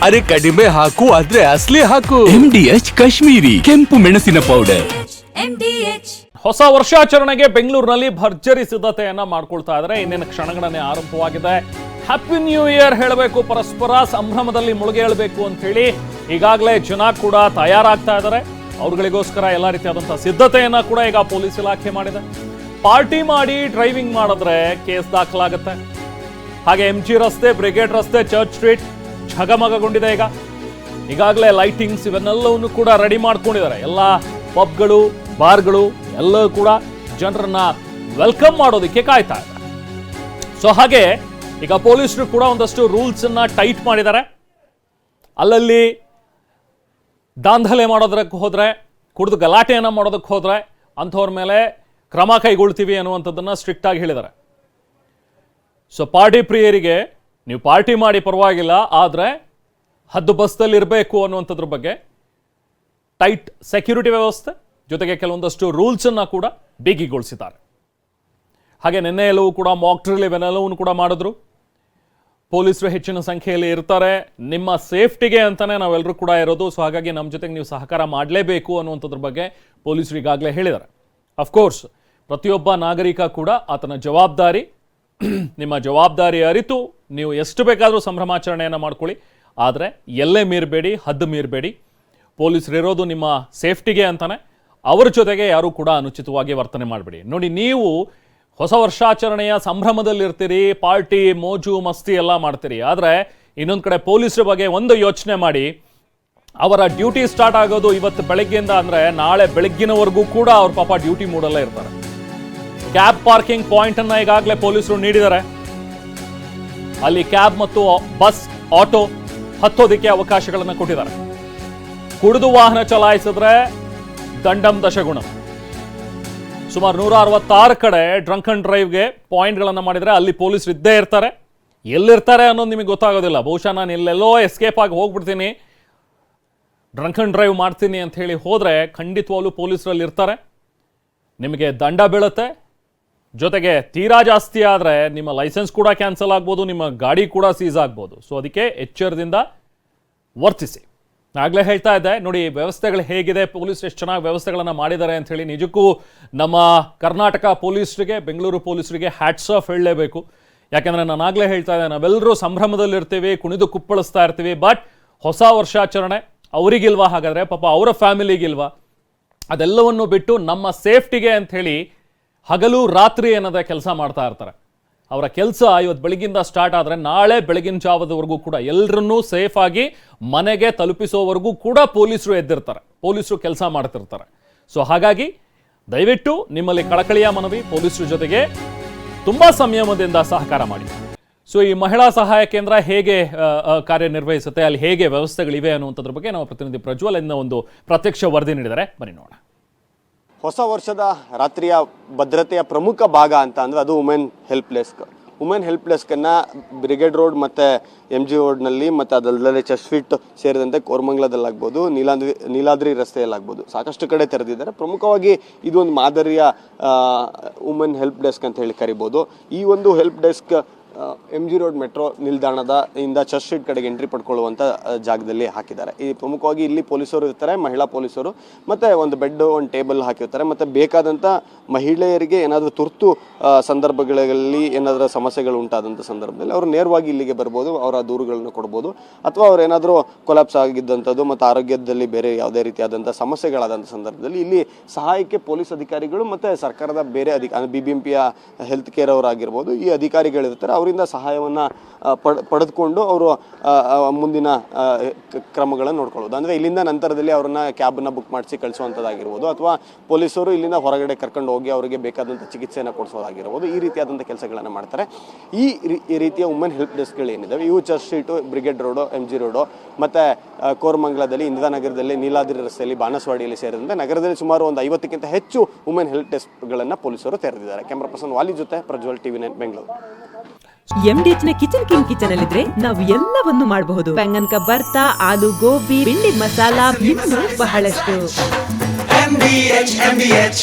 ಅರೆ ಕಡಿಮೆ ಹಾಕು ಆದ್ರೆ ಅಸ್ಲಿ ಹಾಕು. MDH ಕಾಶ್ಮೀರಿ ಕೆಂಪು ಮೆಣಸಿನ ಪೌಡರ್. ಹೊಸ ವರ್ಷಾಚರಣೆಗೆ ಬೆಂಗಳೂರಿನಲ್ಲಿ ಭರ್ಜರಿ ಸಿದ್ಧತೆಯನ್ನ ಮಾಡ್ಕೊಳ್ತಾ ಇದ್ದಾರೆ. ಇನ್ನೇನು ಕ್ಷಣಗಣನೆ ಆರಂಭವಾಗಿದೆ. ಹ್ಯಾಪಿ ನ್ಯೂ ಇಯರ್ ಹೇಳಬೇಕು, ಪರಸ್ಪರ ಸಂಭ್ರಮದಲ್ಲಿ ಮುಳುಗೇಳಬೇಕು ಅಂತ ಹೇಳಿ ಈಗಾಗಲೇ ಜನ ಕೂಡ ತಯಾರಾಗ್ತಾ ಇದ್ದಾರೆ. ಅವ್ರಗಳಿಗೋಸ್ಕರ ಎಲ್ಲ ರೀತಿಯಾದಂತಹ ಸಿದ್ಧತೆಯನ್ನ ಕೂಡ ಈಗ ಪೊಲೀಸ್ ಇಲಾಖೆ ಮಾಡಿದೆ. ಪಾರ್ಟಿ ಮಾಡಿ ಡ್ರೈವಿಂಗ್ ಮಾಡಿದ್ರೆ ಕೇಸ್ ದಾಖಲಾಗುತ್ತೆ. ಹಾಗೆ MG ರಸ್ತೆ, ಬ್ರಿಗೇಡ್ ರಸ್ತೆ, ಚರ್ಚ್ ಸ್ಟ್ರೀಟ್ ಝಗಮಗಗೊಂಡಿದೆ. ಈಗಾಗಲೇ ಲೈಟಿಂಗ್ಸ್ ಇವನ್ನೆಲ್ಲವನ್ನು ಕೂಡ ರೆಡಿ ಮಾಡ್ಕೊಂಡಿದ್ದಾರೆ. ಎಲ್ಲ ಪಬ್ಗಳು, ಬಾರ್ಗಳು ಎಲ್ಲವೂ ಕೂಡ ಜನರನ್ನ ವೆಲ್ಕಮ್ ಮಾಡೋದಕ್ಕೆ ಕಾಯ್ತಾ ಇದ್ದಾರೆ. ಸೊ ಹಾಗೆ ಈಗ ಪೊಲೀಸರು ಕೂಡ ಒಂದಷ್ಟು ರೂಲ್ಸ್ ಅನ್ನ ಟೈಟ್ ಮಾಡಿದ್ದಾರೆ. ಅಲ್ಲಲ್ಲಿ ದಾಂಧಲೆ ಮಾಡೋದಕ್ಕೆ ಹೋದ್ರೆ, ಕುಡಿದು ಗಲಾಟೆಯನ್ನ ಮಾಡೋದಕ್ಕೆ ಹೋದ್ರೆ ಅಂಥವ್ರ ಮೇಲೆ ಕ್ರಮ ಕೈಗೊಳ್ತೀವಿ ಅನ್ನುವಂಥದ್ದನ್ನ ಸ್ಟ್ರಿಕ್ಟ್ ಆಗಿ ಹೇಳಿದ್ದಾರೆ. ಸೊ ಪಾರ್ಟಿ ಪ್ರಿಯರಿಗೆ ನೀವು ಪಾರ್ಟಿ ಮಾಡಿ ಪರವಾಗಿಲ್ಲ, ಆದರೆ ಹದ್ದು ಬಸ್ದಲ್ಲಿ ಇರಬೇಕು ಅನ್ನುವಂಥದ್ರ ಬಗ್ಗೆ ಟೈಟ್ ಸೆಕ್ಯೂರಿಟಿ ವ್ಯವಸ್ಥೆ ಜೊತೆಗೆ ಕೆಲವೊಂದಷ್ಟು ರೂಲ್ಸ್ ಅನ್ನ ಕೂಡ ಬಿಗಿಗೊಳಿಸಿದ್ದಾರೆ. ಹಾಗೆ ನಿನ್ನೆ ಎಲ್ಲವೂ ಕೂಡ ಮಾಕ್ ಡ್ರಿಲ್ ಇವೆಲ್ಲವೂ ಕೂಡ ಮಾಡಿದ್ರು. ಪೊಲೀಸರು ಹೆಚ್ಚಿನ ಸಂಖ್ಯೆಯಲ್ಲಿ ಇರ್ತಾರೆ, ನಿಮ್ಮ ಸೇಫ್ಟಿಗೆ ಅಂತಾನೆ ನಾವೆಲ್ಲರೂ ಕೂಡ ಇರೋದು. ಸೊ ಹಾಗಾಗಿ ನಮ್ಮ ಜೊತೆಗೆ ನೀವು ಸಹಕಾರ ಮಾಡಲೇಬೇಕು ಅನ್ನುವಂಥದ್ರ ಬಗ್ಗೆ ಪೊಲೀಸರು ಈಗಾಗಲೇ ಹೇಳಿದ್ದಾರೆ. ಅಫ್ಕೋರ್ಸ್ ಪ್ರತಿಯೊಬ್ಬ ನಾಗರಿಕ ಕೂಡ ಆತನ ಜವಾಬ್ದಾರಿ, ನಿಮ್ಮ ಜವಾಬ್ದಾರಿ ಅರಿತು ನೀವು ಎಷ್ಟು ಬೇಕಾದರೂ ಸಂಭ್ರಮಾಚರಣೆಯನ್ನು ಮಾಡ್ಕೊಳ್ಳಿ, ಆದರೆ ಎಲ್ಲೇ ಮೀರಬೇಡಿ, ಹದ್ದು ಮೀರಬೇಡಿ. ಪೊಲೀಸರು ಇರೋದು ನಿಮ್ಮ ಸೇಫ್ಟಿಗೆ ಅಂತಾನೆ. ಅವರ ಜೊತೆಗೆ ಯಾರೂ ಕೂಡ ಅನುಚಿತವಾಗಿ ವರ್ತನೆ ಮಾಡಬೇಡಿ. ನೋಡಿ, ನೀವು ಹೊಸ ವರ್ಷಾಚರಣೆಯ ಸಂಭ್ರಮದಲ್ಲಿರ್ತೀರಿ, ಪಾರ್ಟಿ ಮೋಜು ಮಸ್ತಿ ಎಲ್ಲ ಮಾಡ್ತೀರಿ, ಆದರೆ ಇನ್ನೊಂದು ಕಡೆ ಪೊಲೀಸರ ಬಗ್ಗೆ ಒಂದು ಯೋಚನೆ ಮಾಡಿ. ಅವರ ಡ್ಯೂಟಿ ಸ್ಟಾರ್ಟ್ ಆಗೋದು ಇವತ್ತು ಬೆಳಗ್ಗೆಯಿಂದ ಅಂದರೆ ನಾಳೆ ಬೆಳಗ್ಗಿನವರೆಗೂ ಕೂಡ ಅವ್ರ ಪಾಪ ಡ್ಯೂಟಿ ಮೂಡಲ್ಲೇ ಇರ್ತಾರೆ. ಕ್ಯಾಬ್ ಪಾರ್ಕಿಂಗ್ ಪಾಯಿಂಟ್ ಅನ್ನ ಈಗಾಗಲೇ ಪೊಲೀಸರು ನೀಡಿದ್ದಾರೆ. ಅಲ್ಲಿ ಕ್ಯಾಬ್ ಮತ್ತು ಬಸ್, ಆಟೋ ಹತ್ತೋದಕ್ಕೆ ಅವಕಾಶಗಳನ್ನು ಕೊಟ್ಟಿದ್ದಾರೆ. ಕುಡಿದು ವಾಹನ ಚಲಾಯಿಸಿದ್ರೆ ದಂಡಂ ದಶಗುಣಂ. ಸುಮಾರು 166 ಕಡೆ ಡ್ರಂಕ್ ಅಂಡ್ ಡ್ರೈವ್ಗೆ ಪಾಯಿಂಟ್ಗಳನ್ನು ಮಾಡಿದರೆ ಅಲ್ಲಿ ಪೊಲೀಸರು ಇದ್ದೇ ಇರ್ತಾರೆ. ಎಲ್ಲಿರ್ತಾರೆ ಅನ್ನೋದು ನಿಮಗೆ ಗೊತ್ತಾಗೋದಿಲ್ಲ. ಬಹುಶಃ ನಾನು ಎಲ್ಲೆಲ್ಲೋ ಎಸ್ಕೇಪ್ ಆಗಿ ಹೋಗ್ಬಿಡ್ತೀನಿ, ಡ್ರಂಕ್ ಅಂಡ್ ಡ್ರೈವ್ ಮಾಡ್ತೀನಿ ಅಂತ ಹೇಳಿ ಹೋದರೆ ಖಂಡಿತವಾಗ್ಲೂ ಪೊಲೀಸರಲ್ಲಿ ಇರ್ತಾರೆ. ನಿಮಗೆ ದಂಡ ಬೀಳುತ್ತೆ. ಜೊತೆಗೆ ತೀರಾ ಜಾಸ್ತಿ ಆದರೆ ನಿಮ್ಮ ಲೈಸೆನ್ಸ್ ಕೂಡ ಕ್ಯಾನ್ಸಲ್ ಆಗ್ಬೋದು, ನಿಮ್ಮ ಗಾಡಿ ಕೂಡ ಸೀಸ್ ಆಗ್ಬೋದು. ಸೊ ಅದಕ್ಕೆ ಎಚ್ಚರದಿಂದ ವರ್ತಿಸಿ. ಆಗಲೇ ಹೇಳ್ತಾ ಇದ್ದೆ ನೋಡಿ, ವ್ಯವಸ್ಥೆಗಳು ಹೇಗಿದೆ, ಪೊಲೀಸರು ಎಷ್ಟು ಚೆನ್ನಾಗಿ ವ್ಯವಸ್ಥೆಗಳನ್ನು ಮಾಡಿದ್ದಾರೆ ಅಂತ ಹೇಳಿ. ನಿಜಕ್ಕೂ ನಮ್ಮ ಕರ್ನಾಟಕ ಪೊಲೀಸರಿಗೆ, ಬೆಂಗಳೂರು ಪೊಲೀಸರಿಗೆ ಹ್ಯಾಟ್ಸ್ ಆಫ್ ಹೇಳಲೇಬೇಕು. ಯಾಕೆಂದರೆ ನಾನು ಆಗಲೇ ಹೇಳ್ತಾ ಇದ್ದೆ, ನಾವೆಲ್ಲರೂ ಸಂಭ್ರಮದಲ್ಲಿರ್ತೀವಿ, ಕುಣಿದು ಕುಪ್ಪಳಿಸ್ತಾ ಇರ್ತೀವಿ. ಬಟ್ ಹೊಸ ವರ್ಷಾಚರಣೆ ಅವರಿಗಿಲ್ವಾ? ಹಾಗಾದರೆ ಪಾಪ ಅವರ ಫ್ಯಾಮಿಲಿಗಿಲ್ವಾ? ಅದೆಲ್ಲವನ್ನು ಬಿಟ್ಟು ನಮ್ಮ ಸೇಫ್ಟಿಗೆ ಅಂಥೇಳಿ ಹಗಲು ರಾತ್ರಿ ಅನ್ನೋದೇ ಕೆಲಸ ಮಾಡ್ತಾ ಇರ್ತಾರೆ. ಅವರ ಕೆಲಸ ಇವತ್ತು ಬೆಳಗಿಂದ ಸ್ಟಾರ್ಟ್ ಆದರೆ ನಾಳೆ ಬೆಳಗಿನ ಜಾವದವರೆಗೂ ಕೂಡ ಎಲ್ಲರನ್ನೂ ಸೇಫ್ ಆಗಿ ಮನೆಗೆ ತಲುಪಿಸೋವರೆಗೂ ಕೂಡ ಪೊಲೀಸರು ಎದ್ದಿರ್ತಾರೆ, ಪೊಲೀಸರು ಕೆಲಸ ಮಾಡ್ತಿರ್ತಾರೆ. ಸೊ ಹಾಗಾಗಿ ದಯವಿಟ್ಟು ನಿಮ್ಮಲ್ಲಿ ಕಳಕಳಿಯ ಮನವಿ, ಪೊಲೀಸರ ಜೊತೆಗೆ ತುಂಬ ಸಂಯಮದಿಂದ ಸಹಕಾರ ಮಾಡಿ. ಸೊ ಈ ಮಹಿಳಾ ಸಹಾಯ ಕೇಂದ್ರ ಹೇಗೆ ಕಾರ್ಯನಿರ್ವಹಿಸುತ್ತೆ, ಅಲ್ಲಿ ಹೇಗೆ ವ್ಯವಸ್ಥೆಗಳಿವೆ ಅನ್ನುವಂಥದ್ರ ಬಗ್ಗೆ ನಮ್ಮ ಪ್ರತಿನಿಧಿ ಪ್ರಜ್ವಲ್ ಇಂದ ಒಂದು ಪ್ರತ್ಯಕ್ಷ ವರದಿ ನೀಡಿದ್ದಾರೆ. ಬನ್ನಿ ನೋಡೋಣ. ಹೊಸ ವರ್ಷದ ರಾತ್ರಿಯ ಭದ್ರತೆಯ ಪ್ರಮುಖ ಭಾಗ ಅಂತ ಅಂದರೆ ಅದು women help desk. Women help ಡೆಸ್ಕನ್ನು ಬ್ರಿಗೇಡ್ ರೋಡ್ ಮತ್ತು MG ರೋಡ್ನಲ್ಲಿ ಮತ್ತು ಅದಲ್ಲದೆ ಚರ್ಚ್ ಸ್ಟ್ರೀಟ್ ಸೇರಿದಂತೆ ಕೋರಮಂಗಲದಲ್ಲಾಗ್ಬೋದು, ನೀಲಾದ್ರಿ ರಸ್ತೆಯಲ್ಲಾಗ್ಬೋದು ಸಾಕಷ್ಟು ಕಡೆ ತೆರೆದಿದ್ದಾರೆ. ಪ್ರಮುಖವಾಗಿ ಇದು ಒಂದು ಮಾದರಿಯ ವುಮೆನ್ ಹೆಲ್ಪ್ ಡೆಸ್ಕ್ ಅಂತ ಹೇಳಿ ಕರಿಬೋದು. ಈ ಒಂದು help desk MG road metro ನಿಲ್ದಾಣದಿಂದ ಚರ್ಚ್ ಸ್ಟ್ರೀಟ್ ಕಡೆಗೆ ಎಂಟ್ರಿ ಪಡ್ಕೊಳ್ಳುವಂಥ ಜಾಗದಲ್ಲಿ ಹಾಕಿದ್ದಾರೆ. ಈ ಪ್ರಮುಖವಾಗಿ ಇಲ್ಲಿ ಪೊಲೀಸರು ಇರ್ತಾರೆ, ಮಹಿಳಾ ಪೊಲೀಸರು, ಮತ್ತು ಒಂದು ಬೆಡ್, ಒಂದು ಟೇಬಲ್ ಹಾಕಿರ್ತಾರೆ. ಮತ್ತು ಬೇಕಾದಂಥ ಮಹಿಳೆಯರಿಗೆ ಏನಾದರೂ ತುರ್ತು ಸಂದರ್ಭಗಳಲ್ಲಿ ಏನಾದರೂ ಸಮಸ್ಯೆಗಳು ಉಂಟಾದಂಥ ಸಂದರ್ಭದಲ್ಲಿ ಅವರು ನೇರವಾಗಿ ಇಲ್ಲಿಗೆ ಬರ್ಬೋದು, ಅವರ ದೂರುಗಳನ್ನು ಕೊಡ್ಬೋದು. ಅಥವಾ ಅವ್ರು ಏನಾದರೂ ಕೊಲಾಪ್ಸ್ ಆಗಿದ್ದಂಥದ್ದು ಮತ್ತು ಆರೋಗ್ಯದಲ್ಲಿ ಬೇರೆ ಯಾವುದೇ ರೀತಿಯಾದಂಥ ಸಮಸ್ಯೆಗಳಾದಂಥ ಸಂದರ್ಭದಲ್ಲಿ ಇಲ್ಲಿ ಸಹಾಯಕ್ಕೆ ಪೊಲೀಸ್ ಅಧಿಕಾರಿಗಳು ಮತ್ತು ಸರ್ಕಾರದ ಬೇರೆ BBMPಯ ಹೆಲ್ತ್ ಕೇರ್ ಅವರಾಗಿರ್ಬೋದು, ಈ ಅಧಿಕಾರಿಗಳಿರ್ತಾರೆ. ಅವರಿಂದ ಸಹಾಯವನ್ನು ಪಡೆದುಕೊಂಡು ಅವರು ಮುಂದಿನ ಕ್ರಮಗಳನ್ನು ನೋಡ್ಕೊಳ್ಳೋದು. ಅಂದರೆ ಇಲ್ಲಿಂದ ನಂತರದಲ್ಲಿ ಅವ್ರನ್ನ ಕ್ಯಾಬನ್ನು ಬುಕ್ ಮಾಡಿಸಿ ಕಳಿಸುವಂಥದ್ದಾಗಿರ್ಬೋದು, ಅಥವಾ ಪೊಲೀಸರು ಇಲ್ಲಿಂದ ಹೊರಗಡೆ ಕರ್ಕೊಂಡು ಹೋಗಿ ಅವರಿಗೆ ಬೇಕಾದಂಥ ಚಿಕಿತ್ಸೆಯನ್ನು ಕೊಡಿಸೋದಾಗಿರ್ಬೋದು. ಈ ರೀತಿಯಾದಂಥ ಕೆಲಸಗಳನ್ನು ಮಾಡ್ತಾರೆ. ಈ ರೀತಿಯ ವುಮೆನ್ ಹೆಲ್ಪ್ ಡೆಸ್ಕ್ಗಳು ಏನಿದ್ದಾವೆ ಇವು church street, brigade road, MG road ಮತ್ತು ಕೋರಮಂಗಲದಲ್ಲಿ, ಇಂದಿರಾನಗರದಲ್ಲಿ, ನೀಲಾದ್ರಿ ರಸ್ತೆಯಲ್ಲಿ, ಬಾಣಸವಾಡಿಯಲ್ಲಿ ಸೇರಿದಂತೆ ನಗರದಲ್ಲಿ ಸುಮಾರು ಒಂದು 50ಕ್ಕಿಂತ ಹೆಚ್ಚು ವುಮೆನ್ ಹೆಲ್ಪ್ ಡೆಸ್ಕ್ಗಳನ್ನು ಪೊಲೀಸರು ತೆರೆದಿದ್ದಾರೆ. ಕ್ಯಾಮ್ರಾ ಪರ್ಸನ್ ವಾಲಿ ಜೊತೆ ಪ್ರಜ್ವಲ್, TV9 ಬೆಂಗಳೂರು. MDH ನ ಕಿಚನ್ ಕಿಂಗ್ ಕಿಚನ್ ಅಲ್ಲಿದ್ರೆ ನಾವು ಎಲ್ಲವನ್ನು ಮಾಡಬಹುದು. ಬೆಂಗನ್ ಕ ಬರ್ತಾ, ಆಲೂ ಗೋಬಿ, ಭಿಂಡಿ ಮಸಾಲಾ, ಇನ್ನೂ ಬಹಳಷ್ಟು. MDH